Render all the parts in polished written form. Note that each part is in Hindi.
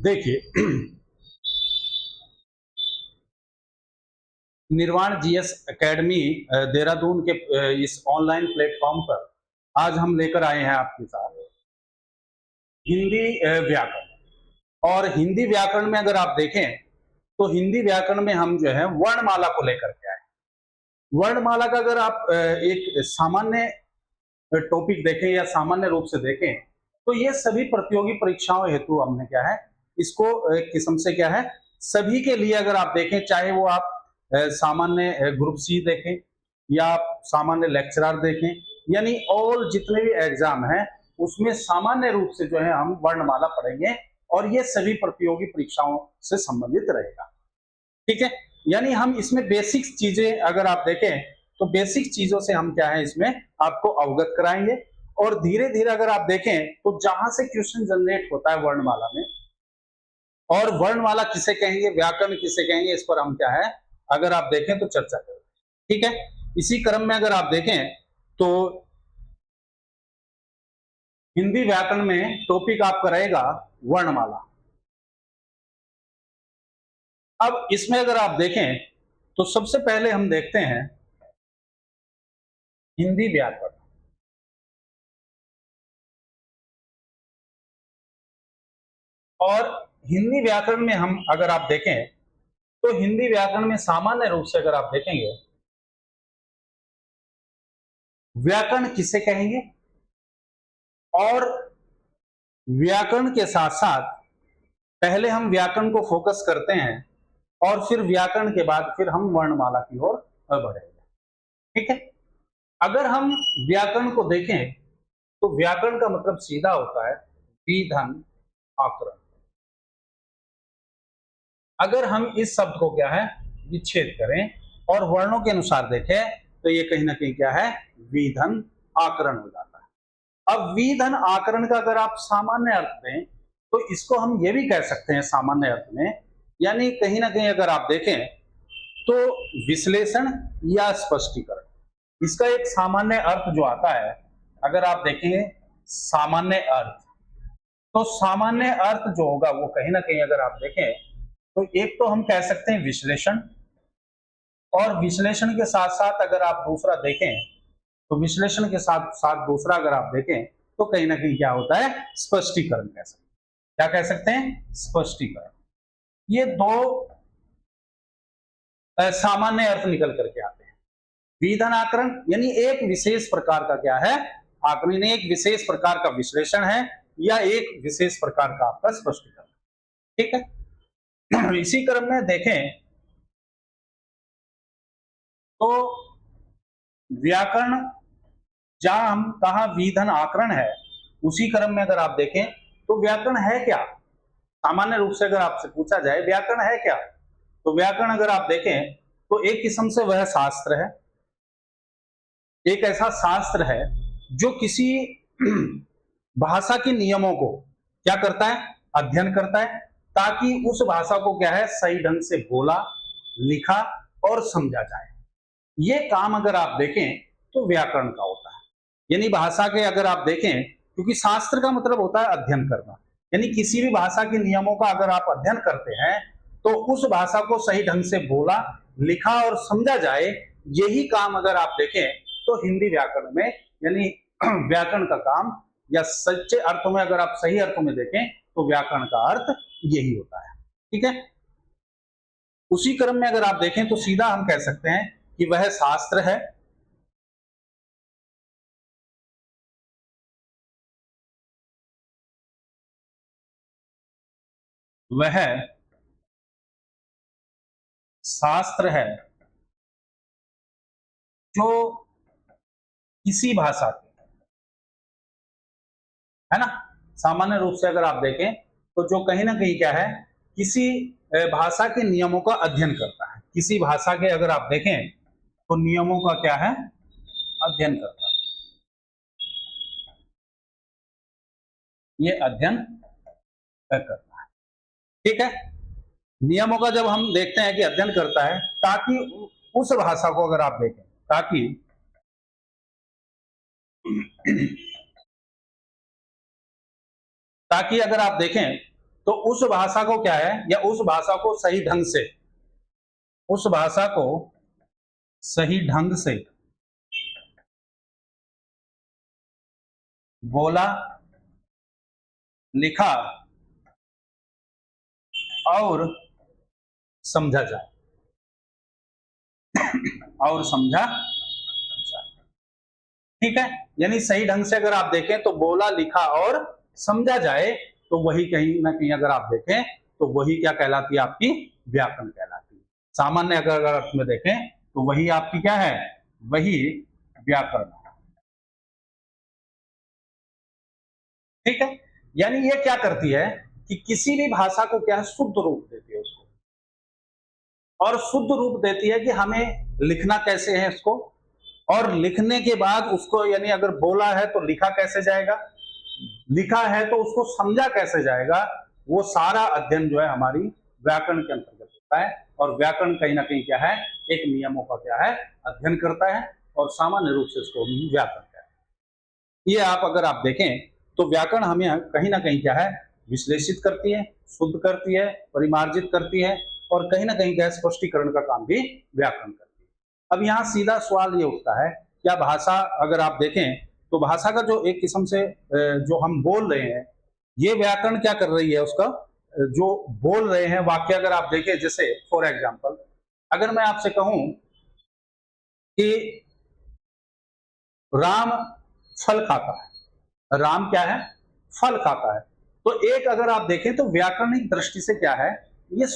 देखिए, निर्वाण जीएस एकेडमी देहरादून के इस ऑनलाइन प्लेटफॉर्म पर आज हम लेकर आए हैं आपके साथ हिंदी व्याकरण। और हिंदी व्याकरण में अगर आप देखें तो हिंदी व्याकरण में हम जो है वर्णमाला को लेकर के आए। वर्णमाला का अगर आप एक सामान्य टॉपिक देखें या सामान्य रूप से देखें तो ये सभी प्रतियोगी परीक्षाओं हेतु हमने क्या है इसको एक किस्म से क्या है सभी के लिए अगर आप देखें, चाहे वो आप सामान्य ग्रुप सी देखें या आप सामान्य लेक्चरर देखें, यानी ऑल जितने भी एग्जाम हैं उसमें सामान्य रूप से जो है हम वर्णमाला पढ़ेंगे और ये सभी प्रतियोगी परीक्षाओं से संबंधित रहेगा। ठीक है, यानी हम इसमें बेसिक चीजें अगर आप देखें तो बेसिक चीजों से हम क्या है इसमें आपको अवगत कराएंगे और धीरे धीरे अगर आप देखें तो जहां से क्वेश्चन जनरेट होता है वर्णमाला में, और वर्णमाला किसे कहेंगे, व्याकरण किसे कहेंगे, इस पर हम क्या है अगर आप देखें तो चर्चा करें। ठीक है, इसी क्रम में अगर आप देखें तो हिंदी व्याकरण में टॉपिक आपका रहेगा वर्णमाला। अब इसमें अगर आप देखें तो सबसे पहले हम देखते हैं हिंदी व्याकरण। और हिंदी व्याकरण में हम अगर आप देखें तो हिंदी व्याकरण में सामान्य रूप से अगर आप देखेंगे व्याकरण किसे कहेंगे, और व्याकरण के साथ साथ पहले हम व्याकरण को फोकस करते हैं और फिर व्याकरण के बाद फिर हम वर्णमाला की ओर बढ़ेंगे। ठीक है, अगर हम व्याकरण को देखें तो व्याकरण का मतलब सीधा होता है विधन आकरण। अगर हम इस शब्द को क्या है विच्छेद करें और वर्णों के अनुसार देखें तो ये कहीं ना कहीं क्या है विधन आकरण हो जाता है। अब विधन आकरण का अगर आप सामान्य अर्थ दें तो इसको हम ये भी कह सकते हैं सामान्य अर्थ में, यानी कहीं ना कहीं अगर आप देखें तो विश्लेषण या स्पष्टीकरण। इसका एक सामान्य अर्थ जो आता है अगर आप देखेंगे सामान्य अर्थ, तो सामान्य अर्थ जो होगा वो कहीं ना कहीं अगर आप देखें तो एक तो हम कह सकते हैं विश्लेषण, और विश्लेषण के साथ साथ अगर आप दूसरा देखें तो विश्लेषण के साथ साथ दूसरा अगर आप देखें तो कहीं ना कहीं क्या होता है स्पष्टीकरण कह सकते हैं। क्या कह सकते हैं स्पष्टीकरण। ये दो सामान्य अर्थ निकल करके आते हैं। विधन आकरण यानी एक विशेष प्रकार का क्या है आकरण, एक विशेष प्रकार का विश्लेषण है या एक विशेष प्रकार का आपका स्पष्टीकरण। ठीक है, इसी क्रम में देखें तो व्याकरण जहां हम कहा विधन आकरण है, उसी क्रम में अगर आप देखें तो व्याकरण है क्या। सामान्य रूप से अगर आपसे पूछा जाए व्याकरण है क्या, तो व्याकरण अगर आप देखें तो एक किस्म से वह शास्त्र है, एक ऐसा शास्त्र है जो किसी भाषा के नियमों को क्या करता है अध्ययन करता है, ताकि उस भाषा को क्या है सही ढंग से बोला, लिखा और समझा जाए। ये काम अगर आप देखें तो व्याकरण का होता है। यानी भाषा के अगर आप देखें, क्योंकि शास्त्र का मतलब होता है अध्ययन करना, यानी किसी भी भाषा के नियमों का अगर आप अध्ययन करते हैं तो उस भाषा को सही ढंग से बोला, लिखा और समझा जाए, यही काम अगर आप देखें तो हिंदी व्याकरण में यानी व्याकरण का काम, या सच्चे अर्थों में अगर आप सही अर्थों में देखें तो व्याकरण का अर्थ यही होता है। ठीक है, उसी क्रम में अगर आप देखें तो सीधा हम कह सकते हैं कि वह शास्त्र है वह शास्त्र है जो किसी भाषा के, है ना, सामान्य रूप से अगर आप देखें तो जो कहीं ना कहीं क्या है किसी भाषा के नियमों का अध्ययन करता है। किसी भाषा के अगर आप देखें तो नियमों का क्या है अध्ययन करता है, ये अध्ययन करता है। ठीक है, नियमों का जब हम देखते हैं कि अध्ययन करता है ताकि उस भाषा को अगर आप देखें ताकि अगर आप देखें तो उस भाषा को क्या है, या उस भाषा को सही ढंग से, उस भाषा को सही ढंग से बोला, लिखा और समझा जाए, और समझा जाए। ठीक है, यानी सही ढंग से अगर आप देखें तो बोला, लिखा और समझा जाए, तो वही कहीं ना कहीं अगर आप देखें तो वही क्या कहलाती है, आपकी व्याकरण कहलाती है। सामान्य अगर अर्थ में देखें तो वही आपकी क्या है, वही व्याकरण। ठीक है, यानी ये क्या करती है कि किसी भी भाषा को क्या है, शुद्ध रूप देती है उसको, और शुद्ध रूप देती है कि हमें लिखना कैसे है इसको, और लिखने के बाद उसको, यानी अगर बोला है तो लिखा कैसे जाएगा, लिखा है तो उसको समझा कैसे जाएगा, वो सारा अध्ययन जो है हमारी व्याकरण के अंतर्गत होता है। और व्याकरण कहीं ना कहीं क्या है, एक नियमों का क्या है, अध्ययन करता है, और सामान्य रूप से इसको व्याकरण कहते हैं। ये आप अगर आप देखें तो व्याकरण हमें कहीं ना कहीं क्या है, विश्लेषित करती है, शुद्ध करती है, परिमार्जित करती है, और कहीं ना कहीं क्या स्पष्टीकरण का काम भी व्याकरण करती है। अब यहाँ सीधा सवाल ये उठता है, क्या भाषा अगर आप देखें तो भाषा का जो एक किस्म से जो हम बोल रहे हैं, ये व्याकरण क्या कर रही है, उसका जो बोल रहे हैं वाक्य अगर आप देखें, जैसे फॉर एग्जाम्पल अगर मैं आपसे कहूं कि राम फल खाता है, राम क्या है, फल खाता है, तो एक अगर आप देखें तो व्याकरणिक दृष्टि से क्या है, ये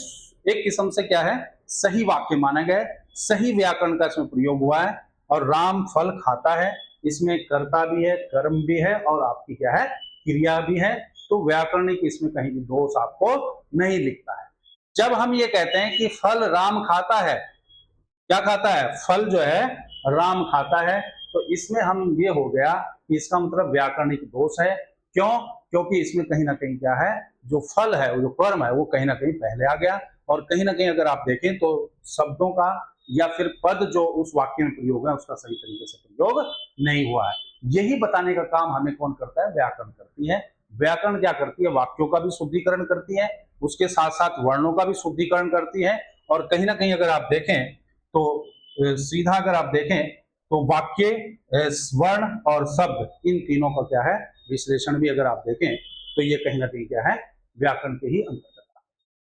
एक किस्म से क्या है, सही वाक्य माना गया है, सही व्याकरण का इसमें प्रयोग हुआ है। और राम फल खाता है, इसमें कर्ता भी है, कर्म भी है, और आपकी क्या है, क्रिया भी है, तो व्याकरणिक इसमें कहीं भी दोष आपको नहीं लिखता है। जब हम ये कहते हैं कि फल राम खाता है, क्या खाता है, फल जो है राम खाता है, तो इसमें हम ये हो गया कि इसका मतलब व्याकरणिक दोष है। क्यों, क्योंकि इसमें कहीं ना कहीं क्या है, जो फल है, वो जो कर्म है, वो कहीं ना कहीं पहले आ गया, और कहीं ना कहीं अगर आप देखें तो शब्दों का या फिर पद जो उस वाक्य में प्रयोग है उसका सही तरीके से प्रयोग नहीं हुआ है। यही बताने का काम हमें कौन करता है, व्याकरण करती है। व्याकरण क्या करती है, वाक्यों का भी शुद्धिकरण करती है, उसके साथ साथ वर्णों का भी शुद्धिकरण करती है, और कहीं ना कहीं अगर आप देखें तो सीधा अगर आप देखें तो वाक्य, वर्ण और शब्द, इन तीनों का क्या है, विश्लेषण भी अगर आप देखें तो ये कहीं ना कहीं क्या है, व्याकरण के ही अंतर्गत आता है।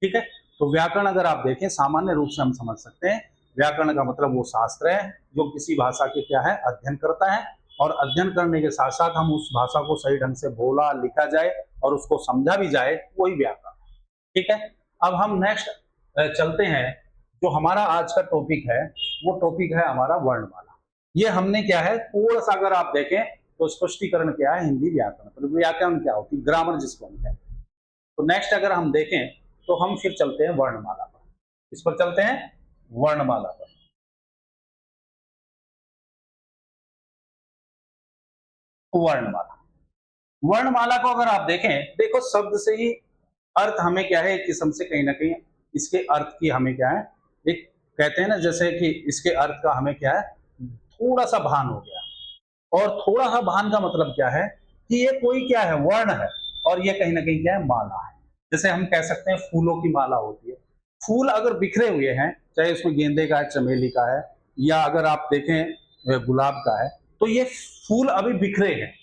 ठीक है, तो व्याकरण अगर आप देखें सामान्य रूप से हम समझ सकते हैं, व्याकरण का मतलब वो शास्त्र है जो किसी भाषा के क्या है, अध्ययन करता है, और अध्ययन करने के साथ साथ हम उस भाषा को सही ढंग से बोला, लिखा जाए और उसको समझा भी जाए, वही व्याकरण। ठीक है, अब हम नेक्स्ट चलते हैं। जो हमारा आज का टॉपिक है वो टॉपिक है हमारा वर्णमाला। ये हमने क्या है, थोड़ा सा अगर आप देखें तो स्पष्टीकरण क्या है, हिंदी व्याकरण, तो व्याकरण क्या होती है, ग्रामर जिसको हम कहते हैं। तो नेक्स्ट अगर हम देखें तो हम फिर चलते हैं वर्णमाला पर, इस पर चलते हैं वर्णमाला पर। वर्णमाला, वर्णमाला को अगर आप देखें, देखो शब्द से ही अर्थ हमें क्या है, एक किस्म से कहीं ना कहीं इसके अर्थ की हमें क्या है, एक कहते हैं ना, जैसे कि इसके अर्थ का हमें क्या है, थोड़ा सा भान हो गया। और थोड़ा सा भान का मतलब क्या है कि ये कोई क्या है, वर्ण है, और ये कहीं ना कहीं क्या है, माला है। जैसे हम कह सकते हैं फूलों की माला होती है, फूल अगर बिखरे हुए हैं, चाहे उसमें गेंदे का है, चमेली का है, या अगर आप देखें गुलाब का है, तो ये फूल अभी बिखरे हैं,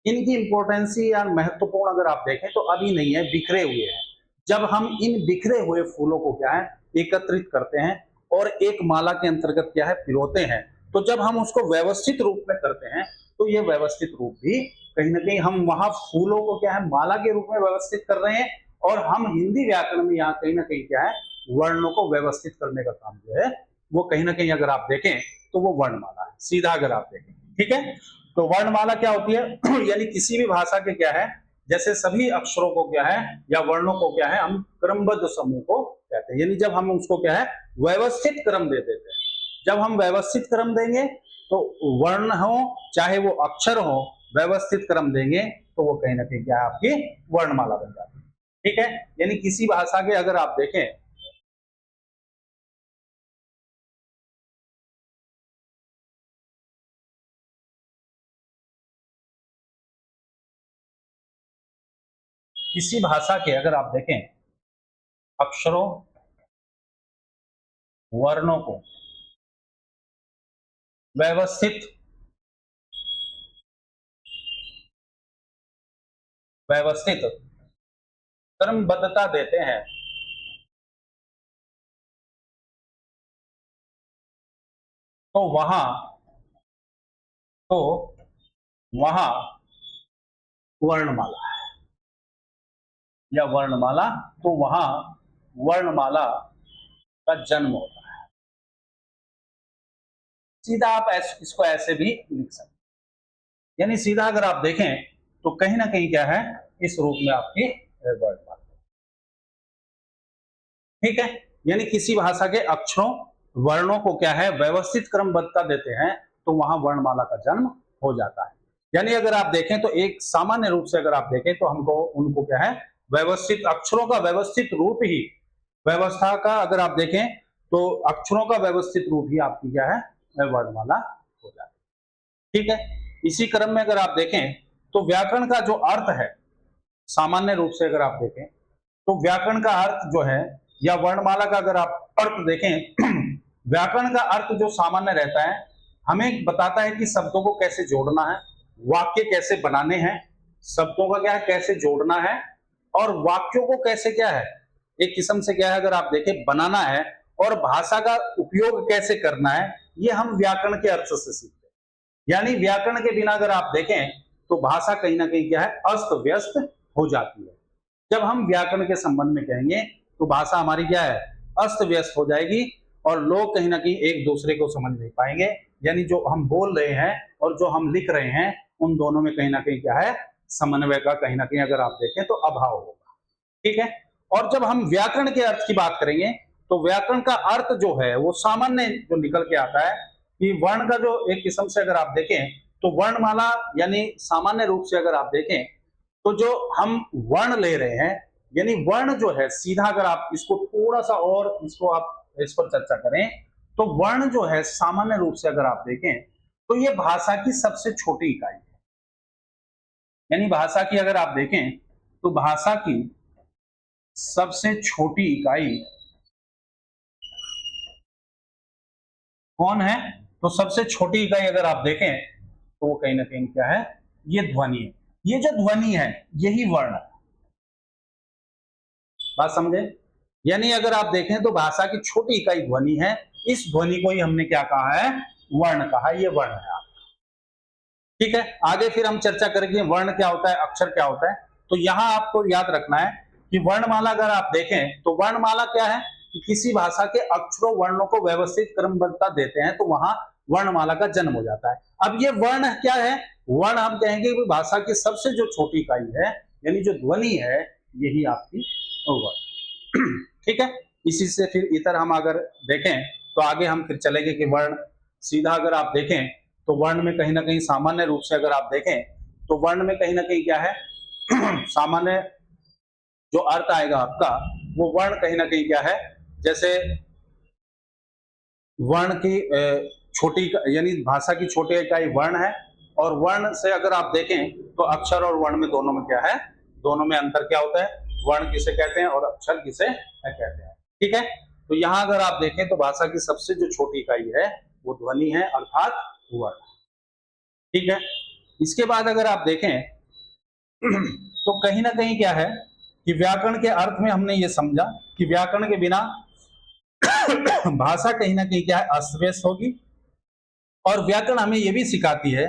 इनकी इंपॉर्टेंसी या महत्वपूर्ण अगर आप देखें तो अभी नहीं है, बिखरे हुए हैं। जब हम इन बिखरे हुए फूलों को क्या है, एकत्रित करते हैं और एक माला के अंतर्गत क्या है, पिरोते हैं, तो जब हम उसको व्यवस्थित रूप में करते हैं तो ये व्यवस्थित रूप भी कहीं ना कहीं हम वहां फूलों को क्या है, माला के रूप में व्यवस्थित कर रहे हैं, और हम हिंदी व्याकरण में यहाँ कहीं ना कहीं क्या है, वर्णों को व्यवस्थित करने का काम जो है वो कहीं ना कहीं अगर आप देखें तो वो वर्णमाला है, सीधा अगर आप देखें। ठीक है, तो वर्णमाला क्या होती है यानी किसी भी भाषा के क्या है, जैसे सभी अक्षरों को क्या है या वर्णों को क्या है, हम क्रमबद्ध समूह को कहते हैं, यानी जब हम उसको क्या है, व्यवस्थित क्रम दे देते हैं। जब हम व्यवस्थित क्रम देंगे तो वर्ण हो चाहे वो अक्षर हो, व्यवस्थित क्रम देंगे तो वो कहीं ना कहीं क्या है, आपकी वर्णमाला बन जाती है। ठीक है, यानी किसी भाषा के अगर आप देखें, किसी भाषा के अगर आप देखें अक्षरों वर्णों को व्यवस्थित क्रमबद्धता देते हैं तो वहां वर्णमाला है, या वर्णमाला, तो वहां वर्णमाला का जन्म होता है। सीधा आप इसको ऐसे भी लिख सकते हैं, यानी सीधा अगर आप देखें तो कहीं ना कहीं क्या है, इस रूप में आपकी वर्णमाला। ठीक है, यानी किसी भाषा के अक्षरों वर्णों को क्या है, व्यवस्थित क्रमबद्धता देते हैं तो वहां वर्णमाला का जन्म हो जाता है। यानी अगर आप देखें तो एक सामान्य रूप से अगर आप देखें तो हमको उनको क्या है, व्यवस्थित अक्षरों का व्यवस्थित रूप ही, व्यवस्था का अगर आप देखें तो अक्षरों का व्यवस्थित रूप ही आपकी क्या है, वर्णमाला हो जाती है। ठीक है, इसी क्रम में अगर आप देखें तो व्याकरण का जो अर्थ है, सामान्य रूप से अगर आप देखें तो व्याकरण का अर्थ जो है, या वर्णमाला का अगर आप अर्थ देखें व्याकरण का अर्थ जो सामान्य रहता है, हमें बताता है कि शब्दों को कैसे जोड़ना है, वाक्य कैसे बनाने हैं, शब्दों का क्या है कैसे जोड़ना है, और वाक्यों को कैसे क्या है एक किस्म से क्या है अगर आप देखें बनाना है, और भाषा का उपयोग कैसे करना है, ये हम व्याकरण के अर्थ से सीखते हैं। यानी व्याकरण के बिना अगर आप देखें तो भाषा कहीं ना कहीं क्या है, अस्त व्यस्त हो जाती है। जब हम व्याकरण के संबंध में कहेंगे तो भाषा हमारी क्या है, अस्त व्यस्त हो जाएगी, और लोग कहीं ना कहीं एक दूसरे को समझ नहीं पाएंगे। यानी जो हम बोल रहे हैं और जो हम लिख रहे हैं उन दोनों में कहीं ना कहीं क्या है, समन्वय का कहीं ना कहीं अगर आप देखें तो अभाव होगा। ठीक है, और जब हम व्याकरण के अर्थ की बात करेंगे तो व्याकरण का अर्थ जो है वो सामान्य जो निकल के आता है कि वर्ण का जो एक किस्म से अगर आप देखें तो वर्णमाला, यानी सामान्य रूप से अगर आप देखें तो जो हम वर्ण ले रहे हैं, यानी वर्ण जो है सीधा अगर आप इसको थोड़ा सा और इसको आप इस पर चर्चा करें तो वर्ण जो है सामान्य रूप से अगर आप देखें तो ये भाषा की सबसे छोटी इकाई है। यानी भाषा की अगर आप देखें तो भाषा की सबसे छोटी इकाई कौन है, तो सबसे छोटी इकाई अगर आप देखें तो वो कहीं ना कहीं क्या है, ये ध्वनि है। ये जो ध्वनि है यही वर्ण है। बात समझे? यानी अगर आप देखें तो भाषा की छोटी इकाई ध्वनि है, इस ध्वनि को ही हमने क्या कहा है, वर्ण कहा, ये वर्ण है आपका। ठीक है, आगे फिर हम चर्चा करेंगे वर्ण क्या होता है, अक्षर क्या होता है। तो यहां आपको याद रखना है कि वर्णमाला अगर आप देखें तो वर्णमाला क्या है कि किसी भाषा के अक्षरों वर्णों को व्यवस्थित क्रमबद्धता देते हैं तो वहां वर्णमाला का जन्म हो जाता है। अब ये वर्ण क्या है, वर्ण हम कहेंगे कि भाषा की सबसे जो छोटी इकाई है, यानी जो ध्वनि है, यही आपकी वर्ण। ठीक है, इसी से फिर इतर हम अगर देखें तो आगे हम फिर चलेंगे कि वर्ण सीधा अगर आप देखें तो वर्ण में कहीं ना कहीं सामान्य रूप से अगर आप देखें तो वर्ण में कहीं ना कहीं क्या है सामान्य जो अर्थ आएगा आपका, वो वर्ण कहीं ना कहीं क्या है, जैसे वर्ण की छोटी, यानी भाषा की छोटी इकाई वर्ण है, और वर्ण से अगर आप देखें तो अक्षर और वर्ण में दोनों में क्या है, दोनों में अंतर क्या होता है, वर्ण किसे कहते हैं और अक्षर किसे कहते हैं। ठीक है, तो यहां अगर आप देखें तो भाषा की सबसे जो छोटी इकाई है वो ध्वनि है, अर्थात वर्ण। ठीक है, इसके बाद अगर आप देखें तो कहीं ना कहीं क्या है कि व्याकरण के अर्थ में हमने ये समझा कि व्याकरण के बिना भाषा कहीं ना कहीं क्या है, अस्त व्यस्त होगी। और व्याकरण हमें यह भी सिखाती है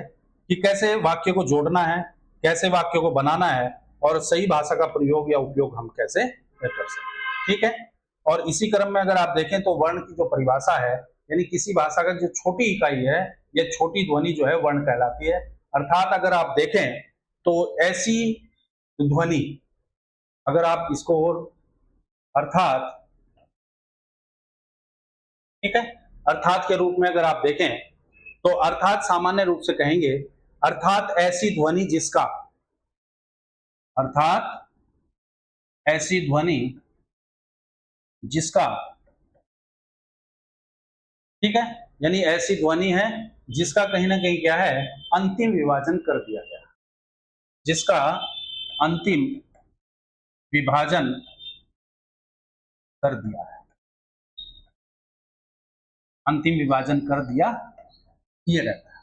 कि कैसे वाक्य को जोड़ना है, कैसे वाक्य को बनाना है, और सही भाषा का प्रयोग या उपयोग हम कैसे कर सकते हैं। ठीक है, और इसी क्रम में अगर आप देखें तो वर्ण की जो परिभाषा है, यानी किसी भाषा का जो छोटी इकाई है, यह छोटी ध्वनि जो है वर्ण कहलाती है। अर्थात अगर आप देखें तो ऐसी ध्वनि, अगर आप इसको और अर्थात, ठीक है, अर्थात के रूप में अगर आप देखें तो अर्थात सामान्य रूप से कहेंगे अर्थात ऐसी ध्वनि जिसका, अर्थात ऐसी ध्वनि जिसका, ठीक है, यानी ऐसी ध्वनि है जिसका कहीं ना कहीं क्या है, अंतिम विभाजन कर दिया गया, जिसका अंतिम विभाजन कर दिया है, अंतिम विभाजन कर दिया, ये रहता है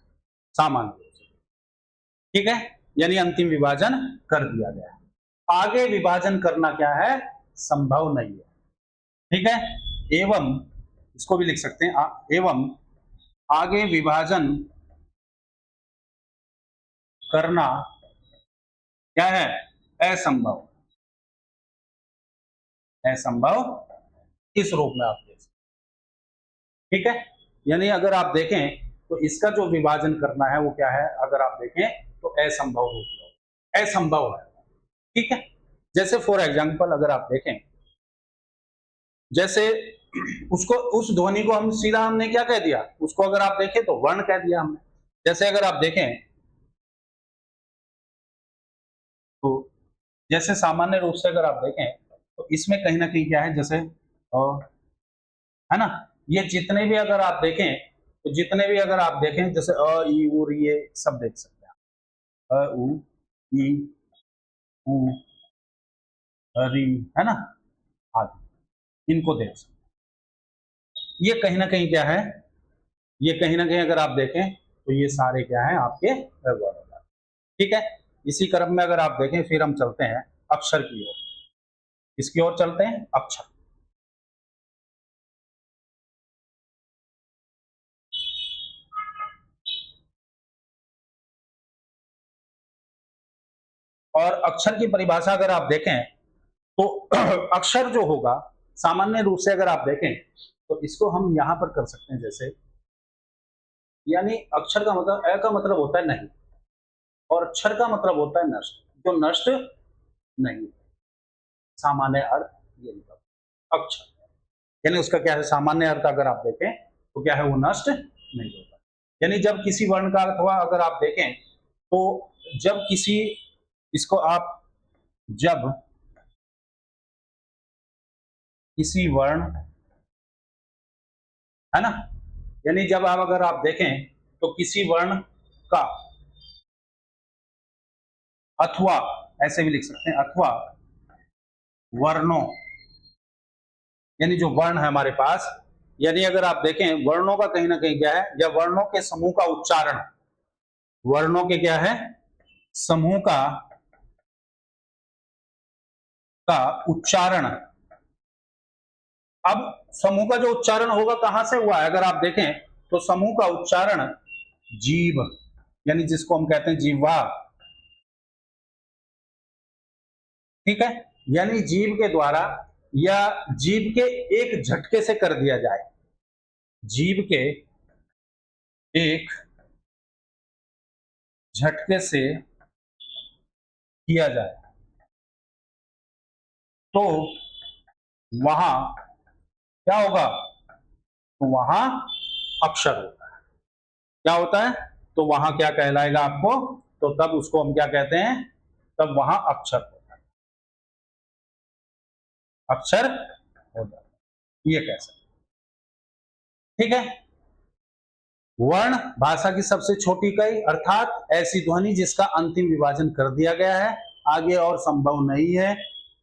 सामान्य रूप से। ठीक है, यानी अंतिम विभाजन कर दिया गया है। आगे विभाजन करना क्या है, संभव नहीं है। ठीक है, एवं इसको भी लिख सकते हैं एवं आगे विभाजन करना क्या है, असंभव। असंभव इस रूप में आप देख सकते। ठीक है, यानी अगर आप देखें तो इसका जो विभाजन करना है वो क्या है, अगर आप देखें तो असंभव रूप में, असंभव है। ठीक है, जैसे फॉर एग्जांपल अगर आप देखें, जैसे उसको, उस ध्वनि को हम सीधा हमने क्या कह दिया, उसको अगर आप देखें तो वर्ण कह दिया हमने। जैसे अगर आप देखें तो जैसे सामान्य रूप से अगर आप देखें तो इसमें कहीं ना कहीं क्या है, जैसे है ना, ये जितने भी अगर आप देखें तो जितने भी अगर आप देखें, जैसे अ ई उ ये सब देख सकते हैं, अ उ ई उ री, है ना, आदि, इनको देख सकते हैं। ये कहीं ना कहीं क्या है, ये कहीं ना कहीं अगर आप देखें तो ये सारे क्या है आपके वर्ड। ठीक है, इसी क्रम में अगर आप देखें फिर हम चलते हैं अक्षर की ओर। किसकी ओर चलते हैं, अक्षर। और अक्षर की परिभाषा अगर आप देखें तो अक्षर जो होगा सामान्य रूप से अगर आप देखें तो इसको हम यहां पर कर सकते हैं, जैसे यानी अक्षर का मतलब, अ का मतलब होता है नहीं, और अक्षर का मतलब होता है नष्ट, जो नष्ट नहीं। सामान्य अर्थ ये निकलता अक्षर, यानी उसका क्या है, सामान्य अर्थ अगर आप देखें तो क्या है, वो नष्ट नहीं होता। यानी जब किसी वर्ण का अथवा अगर आप देखें तो जब किसी, इसको आप जब किसी वर्ण, है ना, यानी जब आप अगर आप देखें तो किसी वर्ण का, अथवा ऐसे भी लिख सकते हैं, अथवा वर्णों, यानी जो वर्ण है हमारे पास, यानी अगर आप देखें वर्णों का कहीं ना कहीं क्या है, या वर्णों के समूह का उच्चारण, वर्णों के क्या है, समूह का उच्चारण। अब समूह का जो उच्चारण होगा कहां से हुआ है, अगर आप देखें तो समूह का उच्चारण जीभ, यानी जिसको हम कहते हैं जीवा। ठीक है, यानी जीभ के द्वारा या जीभ के एक झटके से कर दिया जाए, जीभ के एक झटके से किया जाए तो वहां क्या होगा, तो वहां अक्षर होता है। क्या होता है, तो वहां क्या कहलाएगा आपको, तो तब उसको हम क्या कहते हैं, तब वहां अक्षर होता है, अक्षर होता है, ये कह सकते। ठीक है, वर्ण भाषा की सबसे छोटी इकाई, अर्थात ऐसी ध्वनि जिसका अंतिम विभाजन कर दिया गया है, आगे और संभव नहीं है।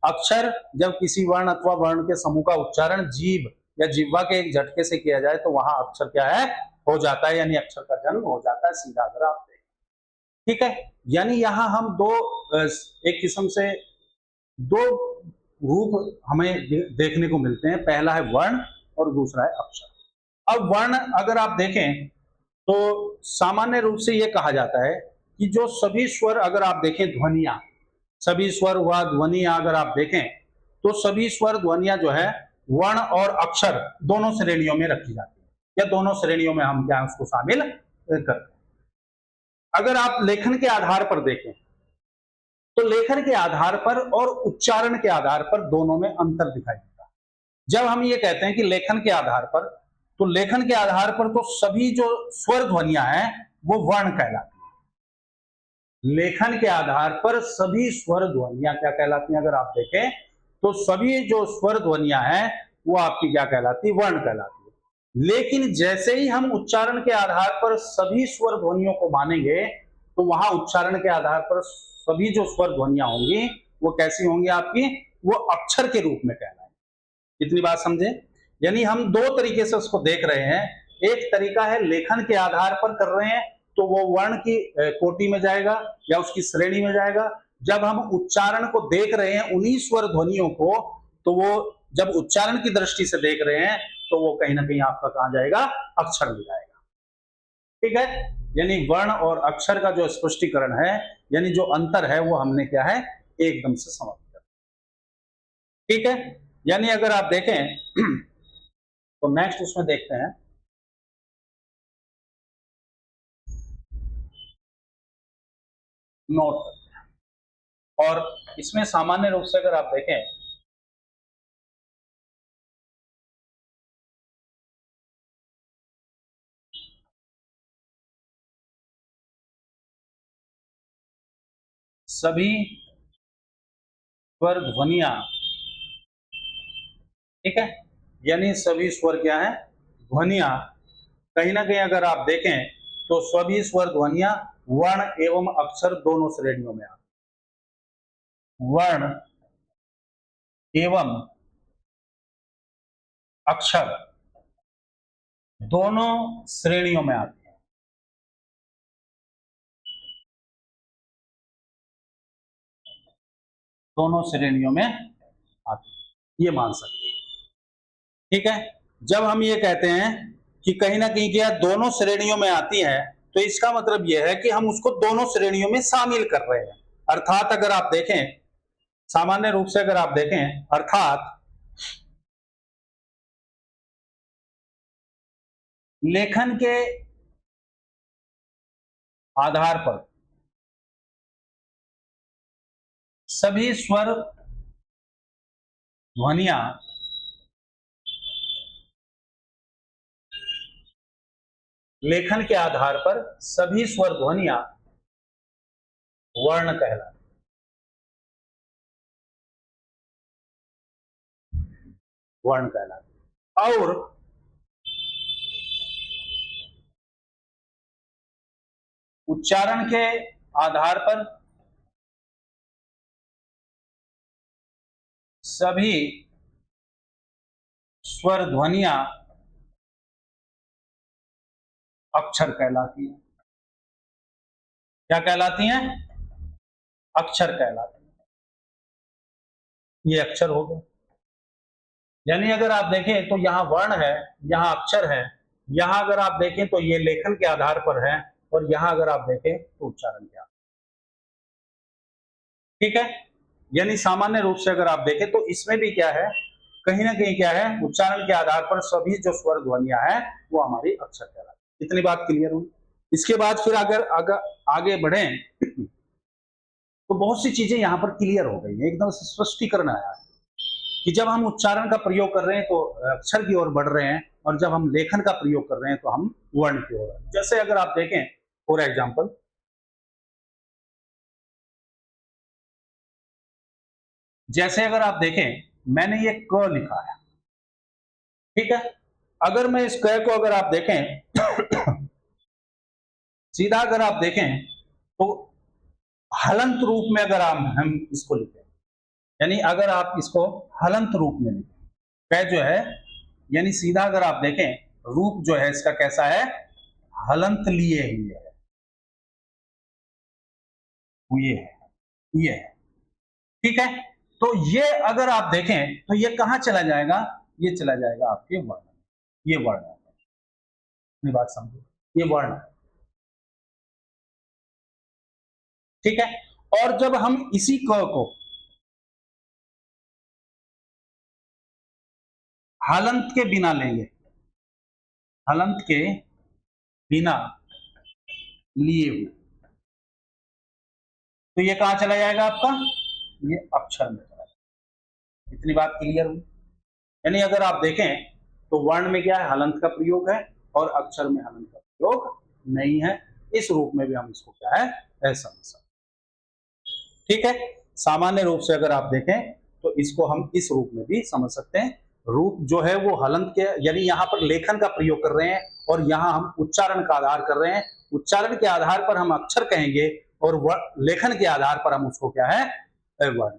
अक्षर जब किसी वर्ण अथवा वर्ण के समूह का उच्चारण जीभ या जिह्वा के एक झटके से किया जाए तो वहां अक्षर क्या है, हो जाता है, यानी अक्षर का जन्म हो जाता है, सीधा अगर आप देखें। ठीक है, यानी यहां हम दो, एक किस्म से दो रूप हमें देखने को मिलते हैं, पहला है वर्ण और दूसरा है अक्षर। अब वर्ण अगर आप देखें तो सामान्य रूप से यह कहा जाता है कि जो सभी स्वर अगर आप देखें, ध्वनियां, सभी स्वर व ध्वनियां अगर आप देखें तो सभी स्वर ध्वनियां जो है वर्ण और अक्षर दोनों श्रेणियों में रखी जाती है, या दोनों श्रेणियों में हम क्या उसको शामिल करते हैं। अगर आप लेखन के आधार पर देखें तो लेखन के आधार पर और उच्चारण के आधार पर दोनों में अंतर दिखाई देता है। जब हम ये कहते हैं कि लेखन के आधार पर, तो लेखन के आधार पर तो सभी जो स्वर ध्वनियां हैं वो वर्ण कहलाती हैं। लेखन के आधार पर सभी स्वर ध्वनियां क्या कहलाती हैं, अगर आप देखें तो सभी जो स्वर ध्वनियां हैं वो आपकी क्या कहलाती है, वर्ण कहलाती है। लेकिन जैसे ही हम उच्चारण के आधार पर सभी स्वर ध्वनियों को मानेंगे तो वहां उच्चारण के आधार पर सभी जो स्वर ध्वनियां होंगी वो कैसी होंगी, आपकी वो अक्षर के रूप में कहलाएंगे। इतनी बात समझे? यानी हम दो तरीके से उसको देख रहे हैं। एक तरीका है लेखन के आधार पर कर रहे हैं तो वो वर्ण की कोटि में जाएगा या उसकी श्रेणी में जाएगा। जब हम उच्चारण को देख रहे हैं उन्हीं स्वर ध्वनियों को, तो वो जब उच्चारण की दृष्टि से देख रहे हैं तो वो कहीं ना कहीं आपका कहां जाएगा? अक्षर में जाएगा। ठीक है, यानी वर्ण और अक्षर का जो स्पष्टीकरण है, यानी जो अंतर है, वो हमने क्या है एकदम से समझ लिया। ठीक है, यानी अगर आप देखें तो नेक्स्ट उसमें देखते हैं नोट करते हैं। और इसमें सामान्य रूप से अगर आप देखें सभी स्वर ध्वनियां, ठीक है, यानी सभी स्वर क्या है? ध्वनियां। कहीं ना कहीं अगर आप देखें तो सभी स्वर ध्वनियां वर्ण एवं अक्षर दोनों श्रेणियों में आती, वर्ण एवं अक्षर दोनों श्रेणियों में आती है। दोनों श्रेणियों में आती है, ये मान सकते हैं। ठीक है, जब हम ये कहते हैं कि कहीं ना कहीं क्या दोनों श्रेणियों में आती है, तो इसका मतलब यह है कि हम उसको दोनों श्रेणियों में शामिल कर रहे हैं। अर्थात अगर आप देखें, सामान्य रूप से अगर आप देखें, अर्थात लेखन के आधार पर सभी स्वर ध्वनियां लेखन के आधार पर सभी स्वर ध्वनियां वर्ण कहलाती, वर्ण कहलाती। और उच्चारण के आधार पर सभी स्वर ध्वनियां अक्षर कहलाती हैं। क्या कहलाती हैं? अक्षर कहलाती हैं। ये अक्षर हो गए। यानी अगर आप देखें तो यहां वर्ण है, यहां अक्षर है, यहां अगर आप देखें तो ये लेखन के आधार पर है, और यहां अगर आप देखें तो उच्चारण के आधार। ठीक है, यानी सामान्य रूप से अगर आप देखें तो इसमें भी क्या है, कहीं ना कहीं क्या है, उच्चारण के आधार पर सभी जो स्वर ध्वनियां हैं वो हमारी अक्षर कहलाती। इतनी बात क्लियर हुई। इसके बाद फिर अगर आगे बढ़े तो बहुत सी चीजें यहां पर क्लियर हो गई है, एकदम से स्पष्टीकरण आया है कि जब हम उच्चारण का प्रयोग कर रहे हैं तो अक्षर की ओर बढ़ रहे हैं, और जब हम लेखन का प्रयोग कर रहे हैं तो हम वर्ण की ओर। जैसे अगर आप देखें फॉर एग्जाम्पल, जैसे अगर आप देखें मैंने ये क लिखा है, ठीक है, अगर मैं इस क को अगर आप देखें सीधा अगर आप देखें तो हलंत रूप में अगर हम इसको लिखें, यानी अगर आप इसको हलंत रूप में लिखें, क जो है यानी सीधा अगर आप देखें रूप जो है इसका कैसा है? हलंत लिए हुए है, ये है। ठीक है, तो ये अगर आप देखें तो ये कहां चला जाएगा? ये चला जाएगा आपके वर्ण, ये वर्ण है। अपनी बात समझो, ये वर्ण है। ठीक है, और जब हम इसी क को हलंत के बिना लेंगे, हलंत के बिना लिए हुए, तो ये कहां चला जाएगा आपका? ये अक्षर में चला जाएगा। इतनी बात क्लियर हुई। यानी अगर आप देखें तो वर्ण में क्या है? हलंत का प्रयोग है, और अक्षर में हलंत का प्रयोग नहीं है। इस रूप में भी हम इसको क्या है? ऐसा समझ सकते। ठीक है, सामान्य रूप से अगर आप देखें तो इसको हम इस रूप में भी समझ सकते हैं। रूप जो है वो हलंत के, यानी यहाँ पर लेखन का प्रयोग कर रहे हैं, और यहाँ हम उच्चारण का आधार कर रहे हैं। उच्चारण के आधार पर हम अक्षर कहेंगे, और लेखन के आधार पर हम उसको क्या है? वर्ण।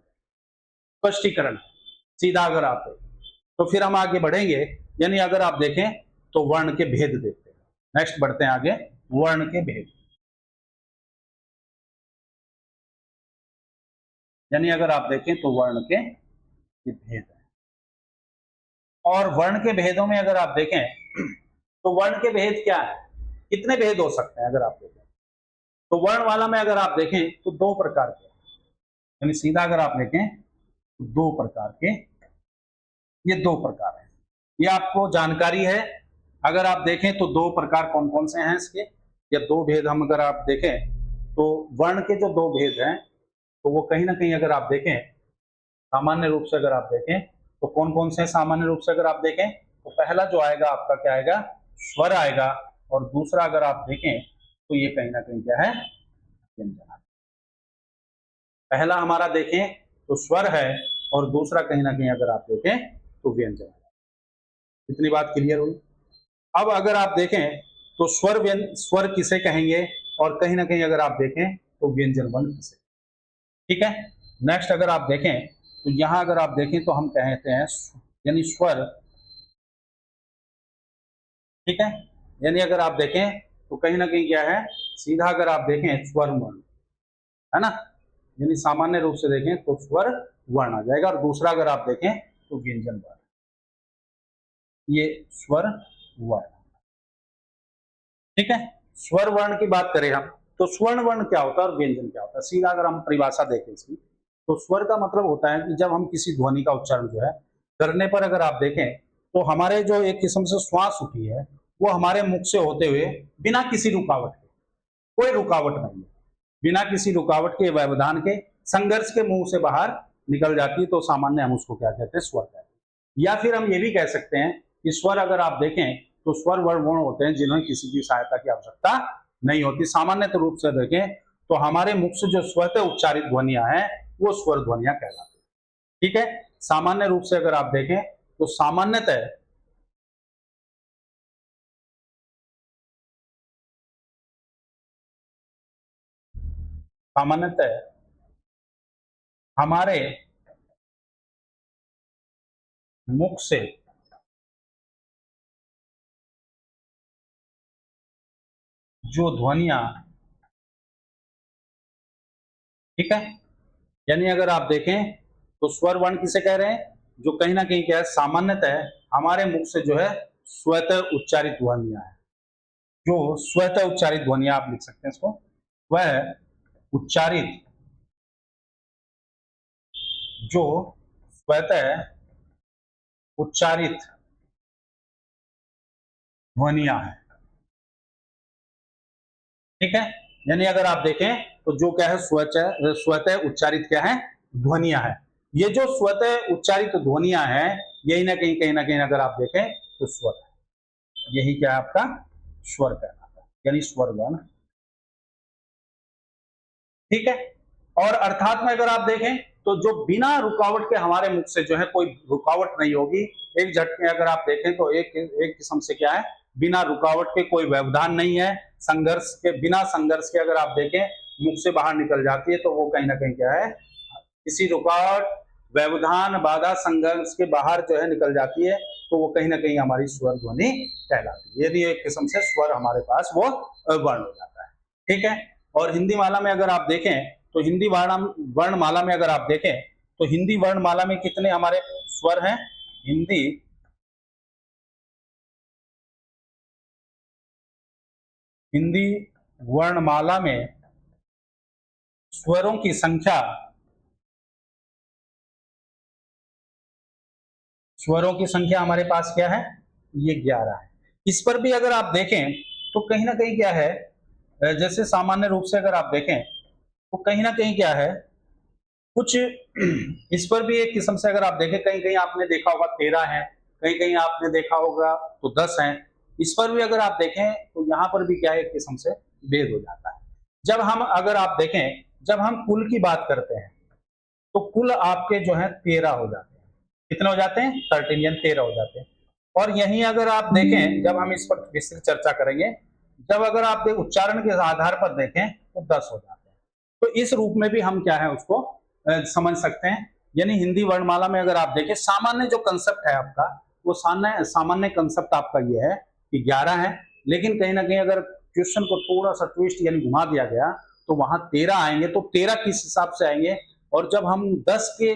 स्पष्टीकरण सीधा अगर आप देखें। तो फिर हम आगे बढ़ेंगे, यानी अगर आप देखें तो वर्ण के भेद देखते हैं। नेक्स्ट बढ़ते हैं आगे, वर्ण के भेद। यानी अगर आप देखें तो वर्ण के भेद है। और वर्ण के भेदों में अगर आप देखें तो वर्ण के भेद क्या है, कितने भेद हो सकते हैं अगर आप देखें तो वर्ण वाला में अगर आप देखें तो दो प्रकार के, यानी सीधा अगर आप देखें तो दो प्रकार के, ये दो प्रकार है, ये आपको जानकारी है। अगर आप देखें तो दो प्रकार कौन कौन से हैं इसके, या दो भेद हम अगर आप देखें तो वर्ण के जो दो भेद हैं तो वो कहीं ना कहीं अगर आप देखें सामान्य रूप से अगर आप देखें तो कौन कौन से सामान्य रूप से अगर आप देखें तो पहला जो आएगा आपका क्या आएगा, स्वर आएगा, और दूसरा अगर आप देखें तो ये कहीं ना कहीं क्या है, व्यंजन। पहला हमारा देखें तो स्वर है और दूसरा कहीं ना कहीं अगर आप देखें तो व्यंजन है। इतनी बात क्लियर हुई। अब अगर आप देखें तो स्वर किसे कहेंगे और कहीं ना कहीं अगर आप देखें तो व्यंजन वर्ण किसे, ठीक है। नेक्स्ट अगर आप देखें तो यहां अगर आप देखें तो हम कहते हैं यानी स्वर, ठीक है। यानी अगर आप देखें तो कहीं ना कहीं क्या है, सीधा अगर आप देखें स्वर वर्ण है ना, यानी सामान्य रूप से देखें तो स्वर वर्ण आ जाएगा, और दूसरा अगर आप देखें तो व्यंजन वर्ण, ये स्वर वर्ण, ठीक है। स्वर वर्ण की बात करें हम तो स्वर्ण वर्ण क्या होता है और व्यंजन क्या होता है, सीधा अगर हम परिभाषा देखें इसकी तो स्वर का मतलब होता है कि जब हम किसी ध्वनि का उच्चारण जो है करने पर अगर आप देखें तो हमारे जो एक किस्म से श्वास उठी है वो हमारे मुख से होते हुए बिना किसी रुकावट के, कोई रुकावट नहीं है, बिना किसी रुकावट के व्यवधान के संघर्ष के मुंह से बाहर निकल जाती है, तो सामान्य हम उसको क्या कहते हैं, स्वर कहते हैं। या फिर हम ये भी कह सकते हैं कि स्वर अगर आप देखें तो स्वर वर्ण होते हैं जिन्हें किसी की सहायता की आवश्यकता नहीं होती। सामान्यतः रूप से देखें तो हमारे मुख से जो स्वतः उच्चारित ध्वनियां हैं वो स्वर ध्वनियां कहलाती हैं, ठीक है। सामान्य रूप से अगर आप देखें तो सामान्यतः हमारे मुख से जो ध्वनियां, ठीक है, यानी अगर आप देखें तो स्वर वर्ण किसे कह रहे हैं, जो कहीं ना कहीं क्या है, सामान्यतः हमारे मुख से जो है स्वतः उच्चारित ध्वनियां है, जो स्वतः उच्चारित ध्वनियां आप लिख सकते हैं इसको, वह उच्चारित, जो स्वतः उच्चारित ध्वनियां है, ठीक है। यानी अगर आप देखें तो जो क्या है, स्वतः उच्चारित क्या है, ध्वनियां है। ये जो स्वतः उच्चारित ध्वनियां हैं यही ना कहीं अगर आप देखें तो स्वर है, यही क्या है आपका स्वर कहलाता है, यानी स्वर वर्ण, ठीक है। और अर्थात में अगर आप देखें तो जो बिना रुकावट के हमारे मुख से जो है कोई रुकावट नहीं होगी, एक झटके अगर आप देखें तो एक किस्म से क्या है, बिना रुकावट के कोई व्यवधान नहीं है, संघर्ष के बिना संघर्ष के अगर आप देखें मुख से बाहर निकल जाती है, तो वो कहीं ना कहीं क्या है, किसी रुकावट, व्यवधान, बाधा, संघर्ष के बाहर जो है निकल जाती है, तो वो कहीं ना कहीं हमारी स्वर ध्वनि कहलाती है। यदि एक किस्म से स्वर हमारे पास वो वर्ण हो जाता है, ठीक है। और हिंदी माला में अगर आप देखें तो हिंदी वर्णमाला में अगर आप देखें तो हिंदी वर्णमाला में कितने हमारे स्वर हैं, हिंदी वर्णमाला में स्वरों की संख्या, हमारे पास क्या है, ये 11 है। इस पर भी अगर आप देखें तो कहीं ना कहीं क्या है, जैसे सामान्य रूप से अगर आप देखें तो कहीं ना कहीं क्या है, कुछ इस पर भी एक किस्म से अगर आप देखें, कहीं कहीं आपने देखा होगा 13 है, कहीं कहीं आपने देखा होगा तो 10 है। इस पर भी अगर आप देखें तो यहाँ पर भी क्या है, एक किस्म से भेद हो जाता है। जब हम अगर आप देखें, जब हम कुल की बात करते हैं तो कुल आपके जो है 13 हो जाते हैं। कितने हो जाते हैं, 13 यानी 13 हो जाते हैं। और यहीं अगर आप देखें, जब हम इस पर विस्तृत चर्चा करेंगे, जब अगर आप उच्चारण के आधार पर देखें तो 10 हो जाते हैं। तो इस रूप में भी हम क्या है उसको समझ सकते हैं यानी हिंदी वर्णमाला में अगर आप देखें सामान्य जो कंसेप्ट है आपका, वो सामान्य कंसेप्ट आपका ये है कि 11 है, लेकिन कहीं ना कहीं अगर क्वेश्चन को थोड़ा सा ट्विस्ट यानी घुमा दिया गया तो वहां 13 आएंगे। तो 13 किस हिसाब से आएंगे, और जब हम 10 के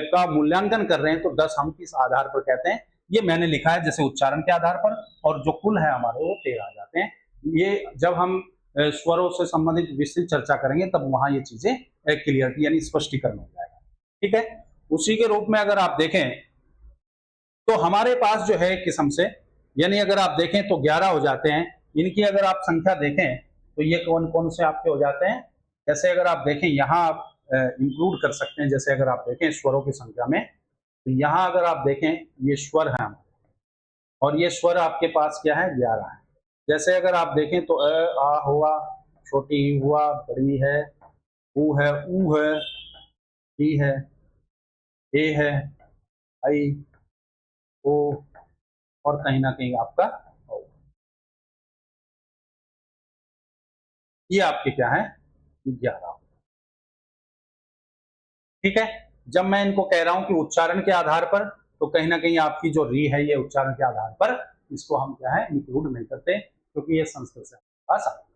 का मूल्यांकन कर रहे हैं तो 10 हम किस आधार पर कहते हैं, ये मैंने लिखा है जैसे उच्चारण के आधार पर, और जो कुल है हमारे वो 13 आ जाते हैं। ये जब हम स्वरों से संबंधित विस्तृत चर्चा करेंगे तब वहां ये चीजें क्लियर यानी स्पष्टीकरण हो जाएगा। ठीक है, उसी के रूप में अगर आप देखें तो हमारे पास जो है किस्म से, यानी अगर आप देखें तो 11 हो जाते हैं। इनकी अगर आप संख्या देखें तो ये कौन कौन से आपके हो जाते हैं, जैसे अगर आप देखें यहाँ आप इंक्लूड कर सकते हैं। जैसे अगर आप देखें स्वरों की संख्या में, तो यहाँ अगर आप देखें ये स्वर है और ये स्वर आपके पास क्या है, 11 है। जैसे अगर आप देखें तो आ हुआ, छोटी हुआ, बड़ी है, ऊ है, ऊ है, ई है, ए है, आई, ओ, और कहीं ना कहीं आपका ओ। ये आपके क्या है, 11। ठीक है, जब मैं इनको कह रहा हूं कि उच्चारण के आधार पर, तो कहीं ना कहीं आपकी जो री है ये उच्चारण के आधार पर, इसको हम क्या है इंक्लूड नहीं करते क्योंकि ये संस्कृत से पास आता है।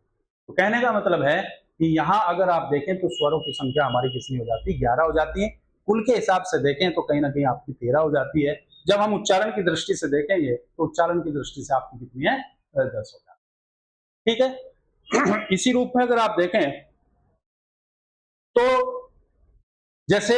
तो कहने का मतलब है कि यहाँ अगर आप देखें तो स्वरों की संख्या हमारी कितनी हो जाती है, 11 हो जाती है। कुल के हिसाब से देखें तो कहीं ना कहीं आपकी 13 हो जाती है। जब हम उच्चारण की दृष्टि से देखेंगे तो उच्चारण की दृष्टि से आपकी कितनी है, 10 हो जाती है। ठीक है, इसी रूप में अगर आप देखें तो जैसे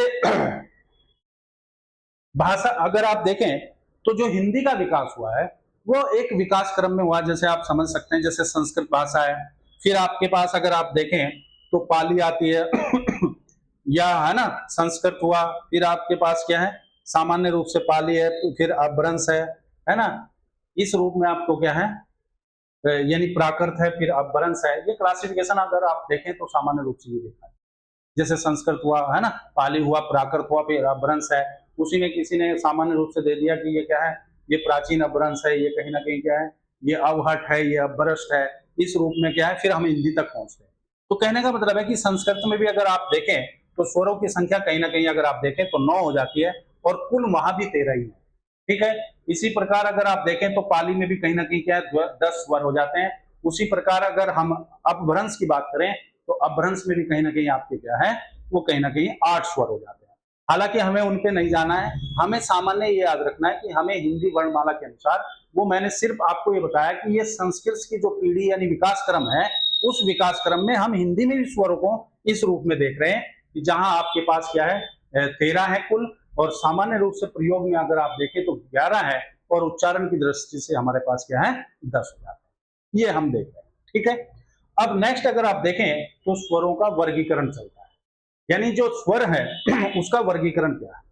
भाषा अगर आप देखें तो जो हिंदी का विकास हुआ है वो एक विकास क्रम में हुआ, जैसे आप समझ सकते हैं। जैसे संस्कृत भाषा है, फिर आपके पास अगर आप देखें तो पाली आती है या है ना, संस्कृत हुआ, फिर आपके पास क्या है सामान्य रूप से पाली है, तो फिर अपभ्रंश है ना। इस रूप में आपको क्या है यानी प्राकृत है, फिर अपभ्रंश है। ये क्लासिफिकेशन अगर आप देखें तो सामान्य रूप से ये देखा है। जैसे संस्कृत हुआ है ना, पाली हुआ, प्राकृत हुआ, फिर अपभ्रंश है। उसी में किसी ने सामान्य रूप से दे दिया कि ये क्या है, ये प्राचीन अपभ्रंश है, ये कहीं ना कहीं क्या है, ये अवहट है, ये अपभ्रष्ट है। इस रूप में क्या है, फिर हम हिंदी तक पहुंचते हैं। तो कहने का मतलब है कि संस्कृत में भी अगर आप देखें तो स्वरों की संख्या कहीं ना कहीं अगर आप देखें तो 9 हो जाती है, और कुल वहां भी 13 ही है। ठीक है, इसी प्रकार अगर आप देखें तो पाली में भी कहीं ना कहीं क्या है 10 स्वर हो जाते हैं। उसी प्रकार अगर हम अपभ्रंश की बात करें तो अपभ्रंश में भी कहीं ना कहीं आपके क्या है, वो कहीं ना कहीं 8 स्वर हो जाते हैं। हालांकि हमें उन पे नहीं जाना है, हमें सामान्य ये याद रखना है कि हमें हिंदी वर्णमाला के अनुसार, वो मैंने सिर्फ आपको ये बताया कि ये संस्कृत की जो पीढ़ी यानी विकास क्रम है, उस विकास क्रम में हम हिंदी में भी स्वरों को इस रूप में देख रहे हैं कि जहां आपके पास क्या है 13 है कुल, और सामान्य रूप से प्रयोग में अगर आप देखें तो 11 है, और उच्चारण की दृष्टि से हमारे पास क्या है 10 हो जाते हैं। ये हम देख रहे हैं। ठीक है, अब नेक्स्ट अगर आप देखें तो स्वरों का वर्गीकरण चलता है, यानी जो स्वर है उसका वर्गीकरण क्या है।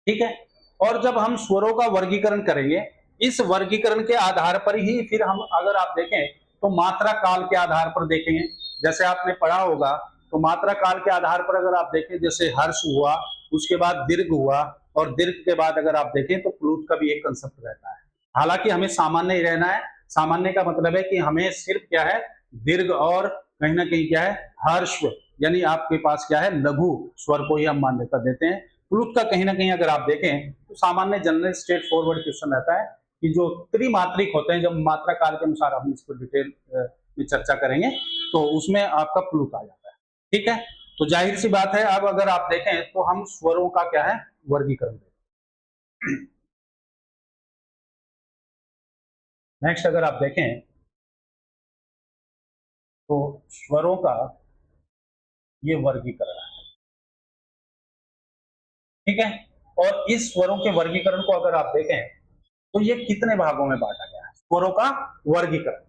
ठीक है, और जब हम स्वरों का वर्गीकरण करेंगे, इस वर्गीकरण के आधार पर ही फिर हम अगर आप देखें तो मात्रा काल के आधार पर देखेंगे। जैसे आपने पढ़ा होगा तो मात्रा काल के आधार पर अगर आप देखें, जैसे हर्ष हुआ, उसके बाद दीर्घ हुआ, और दीर्घ के बाद अगर आप देखें तो प्लूत का भी एक कंसेप्ट रहता है। हालांकि हमें सामान्य ही रहना है। सामान्य का मतलब है कि हमें सिर्फ क्या है दीर्घ और कहीं ना कहीं क्या है हर्ष, यानी आपके पास क्या है लघु स्वर को ही हम मान्यता देते हैं। प्लुत का कहीं ना कहीं अगर आप देखें तो सामान्य जनरल स्ट्रेट फॉरवर्ड क्वेश्चन रहता है कि जो त्रिमात्रिक होते हैं, जब मात्रा काल के अनुसार हम इस पर डिटेल में चर्चा करेंगे तो उसमें आपका प्लुत आ जाता है। ठीक है, तो जाहिर सी बात है अब अगर आप देखें तो हम स्वरों का क्या है वर्गीकरण देखें। नेक्स्ट अगर आप देखें तो स्वरों का ये वर्गीकरण है। ठीक है, और इस स्वरों के वर्गीकरण को अगर आप देखें तो ये कितने भागों में बांटा गया है स्वरों का वर्गीकरण।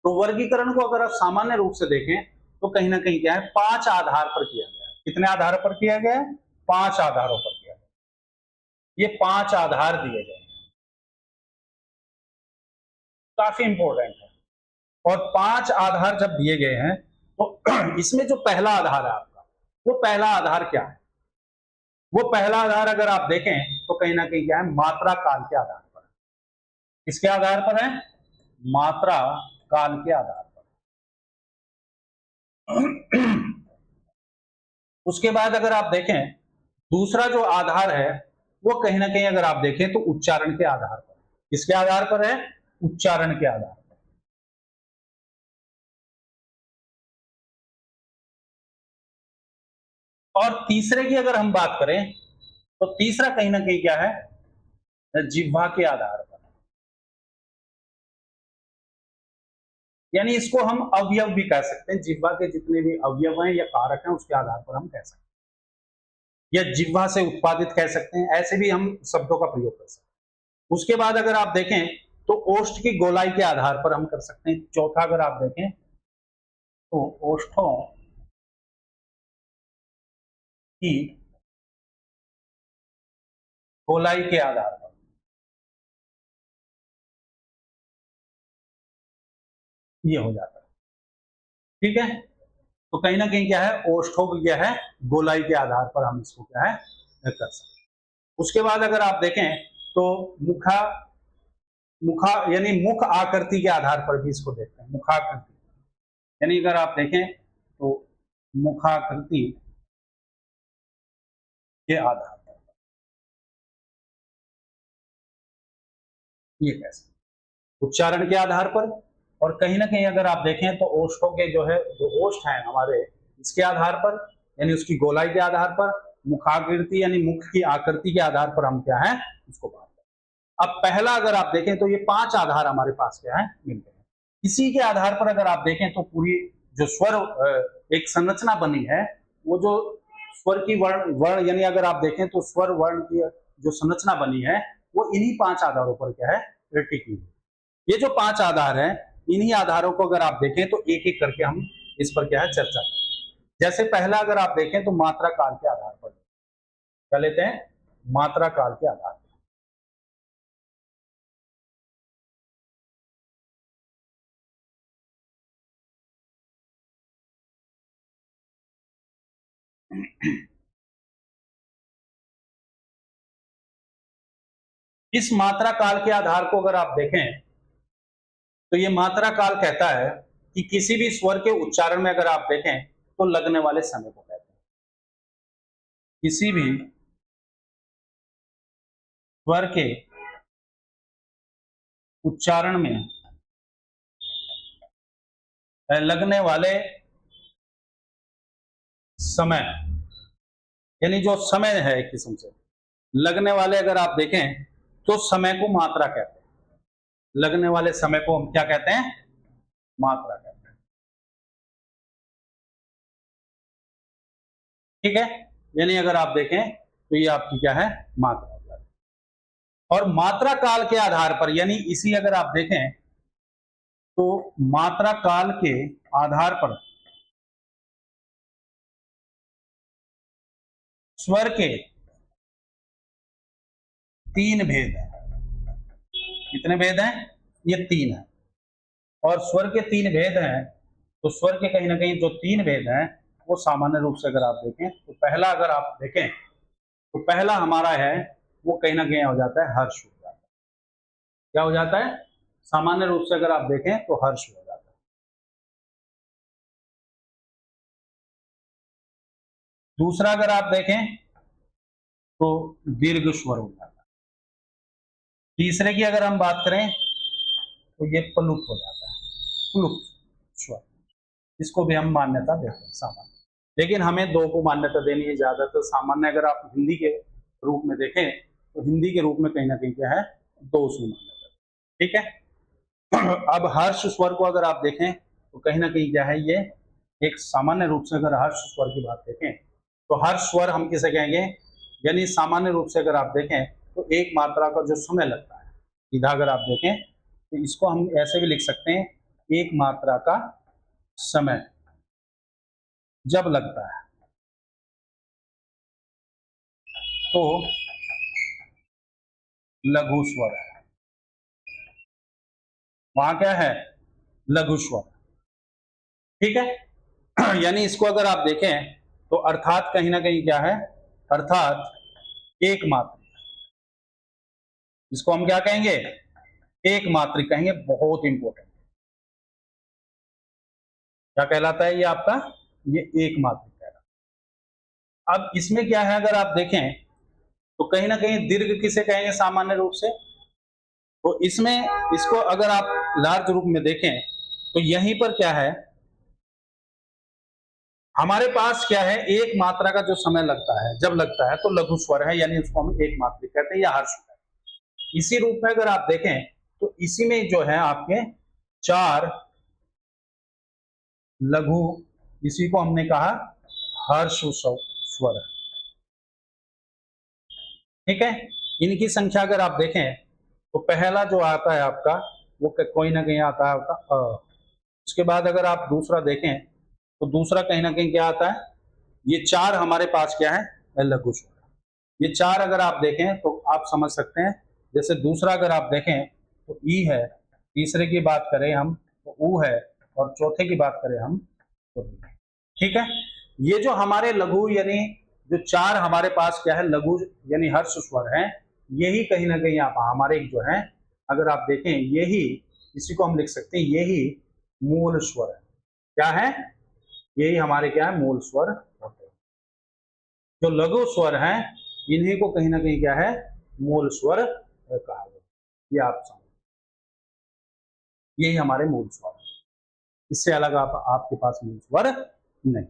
तो वर्गीकरण को अगर आप सामान्य रूप से देखें तो कहीं ना कहीं क्या है 5 आधार पर किया गया है। कितने आधार पर किया गया है, 5 आधारों पर किया गया। ये 5 आधार दिए गए हैं, काफी इंपॉर्टेंट है। और 5 आधार जब दिए गए हैं तो इसमें जो पहला आधार है आपका, वो पहला आधार क्या है, वो पहला आधार अगर आप देखें तो कहीं ना कहीं क्या है मात्रा काल के आधार पर। किसके आधार पर है, मात्रा काल के आधार पर। उसके बाद अगर आप देखें दूसरा जो आधार है वो कहीं ना कहीं अगर आप देखें तो उच्चारण के आधार पर। किसके आधार पर है? उच्चारण के आधार पर। और तीसरे की अगर हम बात करें तो तीसरा कहीं ना कहीं क्या है? जिह्वा के आधार पर। यानी इसको हम अवयव भी कह सकते हैं, जिह्वा के जितने भी अवयव हैं या कारक हैं उसके आधार पर हम कह सकते हैं, या जिह्वा से उत्पादित कह सकते हैं, ऐसे भी हम शब्दों का प्रयोग कर सकते हैं। उसके बाद अगर आप देखें तो ओष्ठ की गोलाई के आधार पर हम कर सकते हैं। चौथा अगर आप देखें तो ओष्ठों की गोलाई के आधार पर। ये हो जाता है, ठीक है। तो कहीं ना कहीं क्या है, ओष्ठों की क्या है, गोलाई के आधार पर हम इसको क्या है कर सकते हैं। उसके बाद अगर आप देखें तो मुखा मुखा यानी मुख आकृति के आधार पर भी इसको देखते हैं। मुखाकृति यानी अगर आप देखें तो मुखाकृति के आधार पर ये कैसे, उच्चारण के आधार पर। और कहीं ना कहीं अगर आप देखें तो ओष्ठों के जो है, जो ओष्ठ हैं हमारे, इसके आधार पर यानी उसकी गोलाई के आधार पर, मुखाकृति यानी मुख की आकृति के आधार पर हम क्या है उसको बात करें। अब पहला अगर आप देखें तो ये 5 आधार हमारे पास क्या है मिलते हैं। इसी के आधार पर अगर आप देखें तो पूरी जो स्वर एक संरचना बनी है, वो जो स्वर की वर्ण वर्ण यानी अगर आप देखें तो स्वर वर्ण की जो संरचना बनी है वो इन्हीं 5 आधारों पर क्या है टिकी है। ये जो 5 आधार हैं, इन्हीं आधारों को अगर आप देखें तो एक एक करके हम इस पर क्या है चर्चा करें। जैसे पहला अगर आप देखें तो मात्रा काल के आधार पर क्या लेते हैं, मात्रा काल के आधार पर। इस मात्रा काल के आधार को अगर आप देखें तो ये मात्रा काल कहता है कि किसी भी स्वर के उच्चारण में अगर आप देखें तो लगने वाले समय को कहते हैं। किसी भी स्वर के उच्चारण में लगने वाले समय यानी जो समय है एक किस्म से लगने वाले अगर आप देखें तो समय को मात्रा कहते हैं। लगने वाले समय को हम क्या कहते हैं, मात्रा कहते हैं, ठीक है। यानी अगर आप देखें तो ये आपकी क्या है मात्रा। और मात्रा काल के आधार पर यानी इसी अगर आप देखें तो मात्रा काल के आधार पर स्वर के 3 भेद हैं। कितने भेद हैं? ये 3 है। और स्वर के 3 भेद हैं, तो स्वर के कहीं ना कहीं जो 3 भेद हैं वो सामान्य रूप से अगर आप देखें तो पहला अगर आप देखें तो पहला हमारा है वो कहीं ना कहीं हो जाता है हर्ष हो जाता है। क्या हो जाता है? सामान्य रूप से अगर आप देखें तो हर्ष हो जाता है। दूसरा अगर आप देखें तो दीर्घ स्वर हो जाता है। तीसरे की अगर हम बात करें तो ये प्लुप्त हो जाता है, प्लुप्त स्वर। इसको भी हम मान्यता देते हैं सामान्य, लेकिन हमें 2 को मान्यता देनी है ज्यादातर। सामान्य अगर आप हिंदी के रूप में देखें तो हिंदी के रूप में कहीं ना कहीं क्या है 2 से मान्यता, ठीक है। अब हर्ष स्वर को अगर आप देखें तो कहीं ना कहीं क्या है, ये एक सामान्य रूप से अगर हर्ष स्वर की बात देखें तो हर्ष स्वर हम किसे कहेंगे, यानी सामान्य रूप से अगर आप देखें तो एक मात्रा का जो समय लगता है, सीधा अगर आप देखें तो इसको हम ऐसे भी लिख सकते हैं, एक मात्रा का समय जब लगता है तो लघु स्वर है। वहां क्या है? लघु स्वर, ठीक है। यानी इसको अगर आप देखें तो अर्थात कहीं ना कहीं क्या है, अर्थात एक मात्रा, इसको हम क्या कहेंगे, एक मात्रिक कहेंगे। बहुत इंपॉर्टेंट क्या कहलाता है ये आपका, ये एक मात्रिक कहलाता अब इसमें क्या है, अगर आप देखें तो कहीं ना कहीं दीर्घ किसे कहेंगे सामान्य रूप से, तो इसमें इसको अगर आप लार्ज रूप में देखें तो यहीं पर क्या है, हमारे पास क्या है, एक मात्रा का जो समय लगता है, जब लगता है तो लघु स्वर है, यानी उसको हम एक मात्रिक कहते हैं या हर्ष है। इसी रूप में अगर आप देखें तो इसी में जो है आपके 4 लघु, इसी को हमने कहा हर्ष स्वर, ठीक है। इनकी संख्या अगर आप देखें तो पहला जो आता है आपका वो कोई ना कहीं आता है आपका अ। उसके बाद अगर आप दूसरा देखें तो दूसरा कहीं ना कहीं क्या आता है, ये 4 हमारे पास क्या है, लघु स्वर। ये 4 अगर आप देखें तो आप समझ सकते हैं, जैसे दूसरा अगर आप देखें तो ई है, तीसरे की बात करें हम तो ऊ है, और चौथे की बात करें हम तो, ठीक है। ये जो हमारे लघु यानी जो 4 हमारे पास क्या है लघु यानी हर्ष स्वर है, यही कहीं ना कहीं आप हमारे जो है अगर आप देखें, यही इसी को हम लिख सकते हैं, यही मूल स्वर है। क्या है, यही हमारे क्या है मूल स्वर होते हैं। जो लघु स्वर हैं इन्हीं को कहीं ना कहीं क्या है मूल स्वर कहा गया। ये आप समझ, यही हमारे मूल स्वर है, इससे अलग आपके पास मूल स्वर नहीं,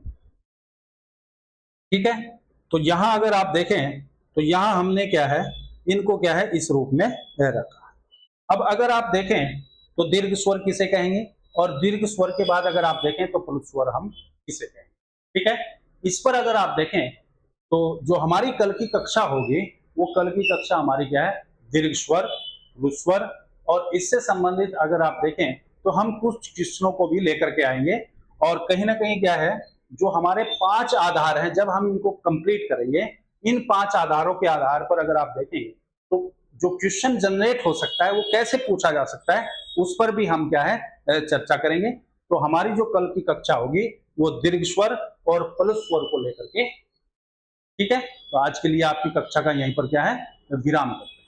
ठीक है। तो यहां अगर आप देखें तो यहां हमने क्या है, इनको क्या है इस रूप में रखा। अब अगर आप देखें तो दीर्घ स्वर किसे कहेंगे, और दीर्घ स्वर के बाद अगर आप देखें तो प्लुत स्वर हम किसे कहेंगे, ठीक है। इस पर अगर आप देखें तो जो हमारी कल की कक्षा होगी वो कल की कक्षा हमारी क्या है, दीर्घ स्वर, प्लुत स्वर, और इससे संबंधित अगर आप देखें तो हम कुछ क्वेश्चनों को भी लेकर के आएंगे। और कहीं ना कहीं क्या है, जो हमारे 5 आधार हैं, जब हम इनको कंप्लीट करेंगे, इन 5 आधारों के आधार पर अगर आप देखेंगे तो जो क्वेश्चन जनरेट हो सकता है वो कैसे पूछा जा सकता है, उस पर भी हम क्या है चर्चा करेंगे। तो हमारी जो कल की कक्षा होगी वो दीर्घ स्वर और प्लुत स्वर को लेकर के, ठीक है। तो आज के लिए आपकी कक्षा का यहीं पर क्या है विराम करते हैं।